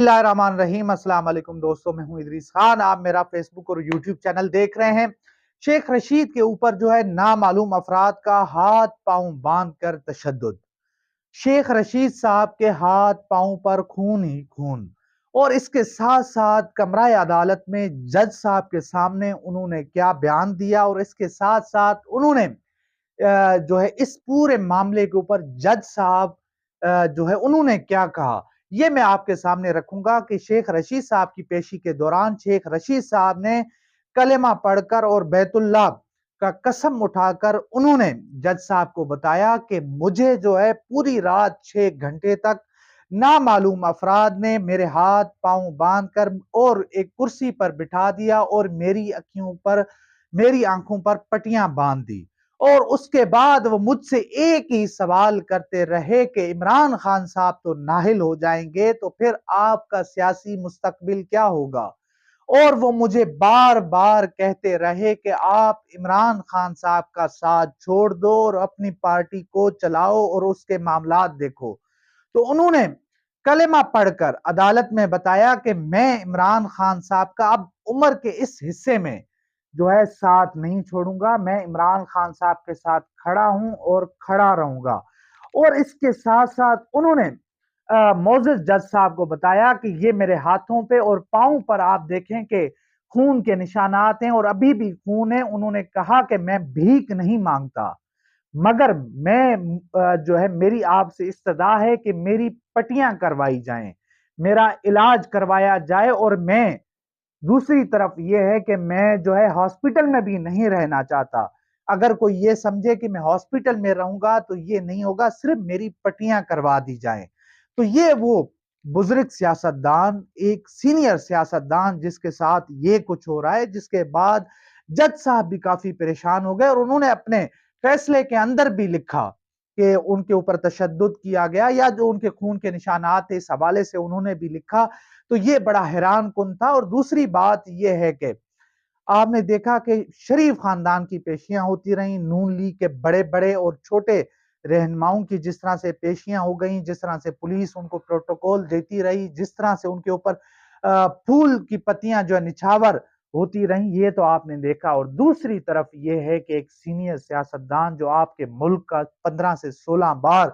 اللہ الرحمن الرحیم۔ السلام علیکم دوستوں، میں ہوں ادریس خان۔ آپ میرا فیس بک اور یوٹیوب چینل دیکھ رہے ہیں۔ شیخ رشید کے اوپر جو ہے نامعلوم افراد کا ہاتھ پاؤں باندھ کر تشدد۔ شیخ رشید صاحب کے ہاتھ پاؤں پر خون ہی خون، اور اس کے ساتھ ساتھ کمرہ عدالت میں جج صاحب کے سامنے انہوں نے کیا بیان دیا، اور اس کے ساتھ ساتھ انہوں نے جو ہے اس پورے معاملے کے اوپر جج صاحب جو ہے انہوں نے کیا کہا، یہ میں آپ کے سامنے رکھوں گا کہ شیخ رشید صاحب کی پیشی کے دوران شیخ رشید صاحب نے کلمہ پڑھ کر اور بیت اللہ کا قسم اٹھا کر انہوں نے جج صاحب کو بتایا کہ مجھے جو ہے پوری رات 6 گھنٹے تک نامعلوم افراد نے میرے ہاتھ پاؤں باندھ کر اور ایک کرسی پر بٹھا دیا اور میری آنکھوں پر پٹیاں باندھ دی، اور اس کے بعد وہ مجھ سے ایک ہی سوال کرتے رہے کہ عمران خان صاحب تو نااہل ہو جائیں گے تو پھر آپ کا سیاسی مستقبل کیا ہوگا، اور وہ مجھے بار بار کہتے رہے کہ آپ عمران خان صاحب کا ساتھ چھوڑ دو اور اپنی پارٹی کو چلاؤ اور اس کے معاملات دیکھو۔ تو انہوں نے کلمہ پڑھ کر عدالت میں بتایا کہ میں عمران خان صاحب کا اب عمر کے اس حصے میں جو ہے ساتھ نہیں چھوڑوں گا، میں عمران خان صاحب کے ساتھ کھڑا ہوں اور کھڑا رہوں گا۔ اور اس کے ساتھ ساتھ انہوں نے معزز جج صاحب کو بتایا کہ یہ میرے ہاتھوں پہ اور پاؤں پر آپ دیکھیں کہ خون کے نشانات ہیں اور ابھی بھی خون ہے۔ انہوں نے کہا کہ میں بھیک نہیں مانگتا، مگر میں جو ہے میری آپ سے استدعا ہے کہ میری پٹیاں کروائی جائیں، میرا علاج کروایا جائے، اور میں دوسری طرف یہ ہے کہ میں جو ہے ہاسپٹل میں بھی نہیں رہنا چاہتا۔ اگر کوئی یہ سمجھے کہ میں ہاسپٹل میں رہوں گا تو یہ نہیں ہوگا، صرف میری پٹیاں کروا دی جائیں۔ تو یہ وہ بزرگ سیاستدان، ایک سینئر سیاستدان جس کے ساتھ یہ کچھ ہو رہا ہے، جس کے بعد جج صاحب بھی کافی پریشان ہو گئے، اور انہوں نے اپنے فیصلے کے اندر بھی لکھا کہ ان کے اوپر تشدد کیا گیا، یا جو ان کے خون کے نشانات تھے اس حوالے سے انہوں نے بھی لکھا۔ تو یہ بڑا حیران کن تھا۔ اور دوسری بات یہ ہے کہ آپ نے دیکھا کہ شریف خاندان کی پیشیاں ہوتی رہیں، نون لیگ کے بڑے بڑے اور چھوٹے رہنماؤں کی جس طرح سے پیشیاں ہو گئیں، جس طرح سے پولیس ان کو پروٹوکول دیتی رہی، جس طرح سے ان کے اوپر پھول کی پتیاں جو ہے نچھاور ہوتی رہیں، یہ تو آپ نے دیکھا۔ اور دوسری طرف یہ ہے کہ ایک سینئر سیاستدان جو آپ کے ملک کا 15 سے 16 بار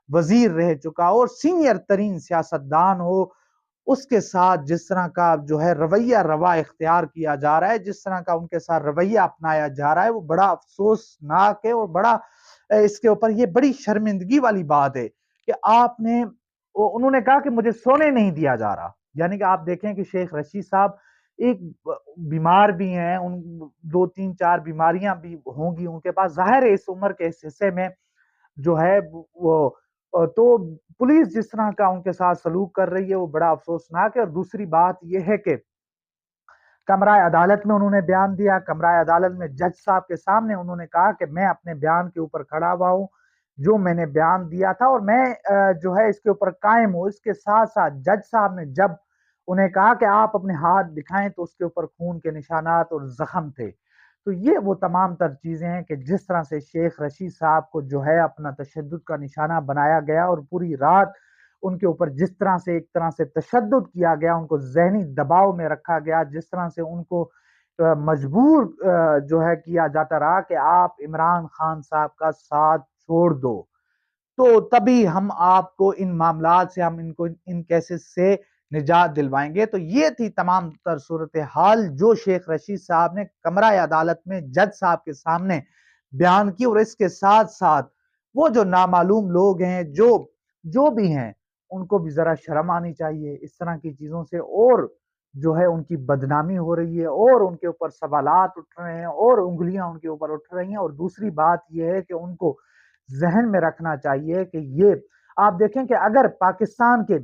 وزیر رہ چکا اور سینئر ترین سیاستدان ہو، اس کے ساتھ جس طرح کا جو ہے رویہ روا اختیار کیا جا رہا ہے، جس طرح کا ان کے ساتھ رویہ اپنایا جا رہا ہے، وہ بڑا افسوسناک ہے، اور بڑا اس کے اوپر یہ بڑی شرمندگی والی بات ہے کہ آپ نے انہوں نے کہا کہ مجھے سونے نہیں دیا جا رہا۔ یعنی کہ آپ دیکھیں کہ شیخ رشید صاحب ایک بیمار بھی ہیں، ان 2 3 4 بیماریاں بھی ہوں گی ان کے پاس، ظاہر ہے اس عمر کے اس حصے میں جو ہے وہ تو پولیس جس طرح کا ان کے ساتھ سلوک کر رہی ہے وہ بڑا افسوسناک ہے۔ اور دوسری بات یہ ہے کہ کمرہ عدالت میں انہوں نے بیان دیا، کمرہ عدالت میں جج صاحب کے سامنے انہوں نے کہا کہ میں اپنے بیان کے اوپر کھڑا ہوا ہوں، جو میں نے بیان دیا تھا، اور میں جو ہے اس کے اوپر قائم ہوں۔ اس کے ساتھ ساتھ جج صاحب نے جب انہیں کہا کہ آپ اپنے ہاتھ دکھائیں تو اس کے اوپر خون کے نشانات اور زخم تھے۔ تو یہ وہ تمام تر چیزیں ہیں کہ جس طرح سے شیخ رشید صاحب کو جو ہے اپنا تشدد کا نشانہ بنایا گیا، اور پوری رات ان کے اوپر جس طرح سے ایک طرح سے تشدد کیا گیا، ان کو ذہنی دباؤ میں رکھا گیا، جس طرح سے ان کو مجبور جو ہے کیا جاتا رہا کہ آپ عمران خان صاحب کا ساتھ چھوڑ دو، تو تبھی ہم آپ کو ان معاملات سے، ہم ان کیسز سے نجات دلوائیں گے۔ تو یہ تھی تمام تر صورتحال جو شیخ رشید صاحب نے کمرہ عدالت میں جج صاحب کے سامنے بیان کی۔ اور اس کے ساتھ ساتھ وہ جو نامعلوم لوگ ہیں، جو بھی ہیں، ان کو بھی ذرا شرم آنی چاہیے اس طرح کی چیزوں سے، اور جو ہے ان کی بدنامی ہو رہی ہے، اور ان کے اوپر سوالات اٹھ رہے ہیں، اور انگلیاں ان کے اوپر اٹھ رہی ہیں۔ اور دوسری بات یہ ہے کہ ان کو ذہن میں رکھنا چاہیے کہ یہ آپ دیکھیں کہ اگر پاکستان کے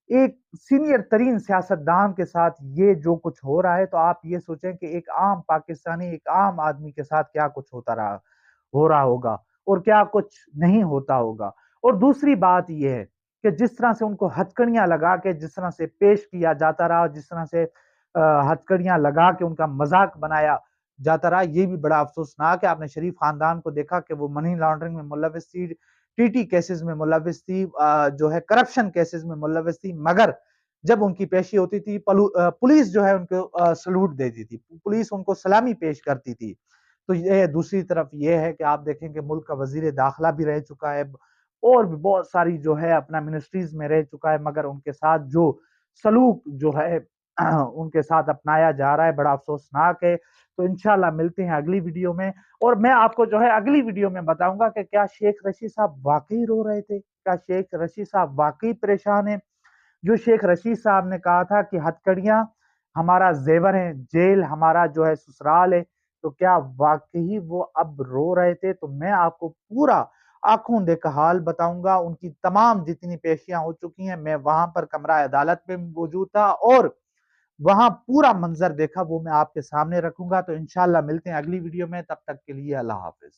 ایک سینئر ترین سیاستدان کے ساتھ یہ جو کچھ ہو رہا ہے، تو آپ یہ سوچیں کہ ایک عام پاکستانی، ایک عام آدمی کے ساتھ کیا کچھ ہو رہا ہوگا، اور کیا کچھ نہیں ہوتا ہوگا۔ اور دوسری بات یہ ہے کہ جس طرح سے ان کو ہتھکڑیاں لگا کے جس طرح سے پیش کیا جاتا رہا، جس طرح سے ہتھکڑیاں لگا کے ان کا مذاق بنایا جاتا رہا، یہ بھی بڑا افسوسناک ہے۔ آپ نے شریف خاندان کو دیکھا کہ وہ منی لانڈرنگ میں ملوث تھی، ٹی ٹی کیسز میں ملوث تھی، جو ہے کرپشن کیسز میں ملوث تھی، مگر جب ان کی پیشی ہوتی تھی پولیس جو ہے ان کو سلوٹ دیتی تھی، پولیس ان کو سلامی پیش کرتی تھی۔ تو یہ دوسری طرف یہ ہے کہ آپ دیکھیں کہ ملک کا وزیر داخلہ بھی رہ چکا ہے اور بھی بہت ساری جو ہے اپنا منسٹریز میں رہ چکا ہے، مگر ان کے ساتھ جو سلوک جو ہے ان کے ساتھ اپنایا جا رہا ہے بڑا افسوسناک ہے۔ تو انشاءاللہ ملتے ہیں اگلی ویڈیو میں، اور میں آپ کو جو ہے اگلی ویڈیو میں بتاؤں گا کہ کیا شیخ رشید صاحب واقعی رو رہے تھے، کیا شیخ رشید صاحب واقعی پریشان ہیں۔ جو شیخ رشید صاحب نے کہا تھا کہ ہتھکڑیاں ہمارا زیور ہیں، جیل ہمارا جو ہے سسرال ہے، تو کیا واقعی وہ اب رو رہے تھے؟ تو میں آپ کو پورا آنکھوں دیکھا حال بتاؤں گا، ان کی تمام جتنی پیشیاں ہو چکی ہیں، میں وہاں پر کمرہ عدالت میں موجود تھا اور وہاں پورا منظر دیکھا، وہ میں آپ کے سامنے رکھوں گا۔ تو انشاءاللہ ملتے ہیں اگلی ویڈیو میں، تب تک کے لیے اللہ حافظ۔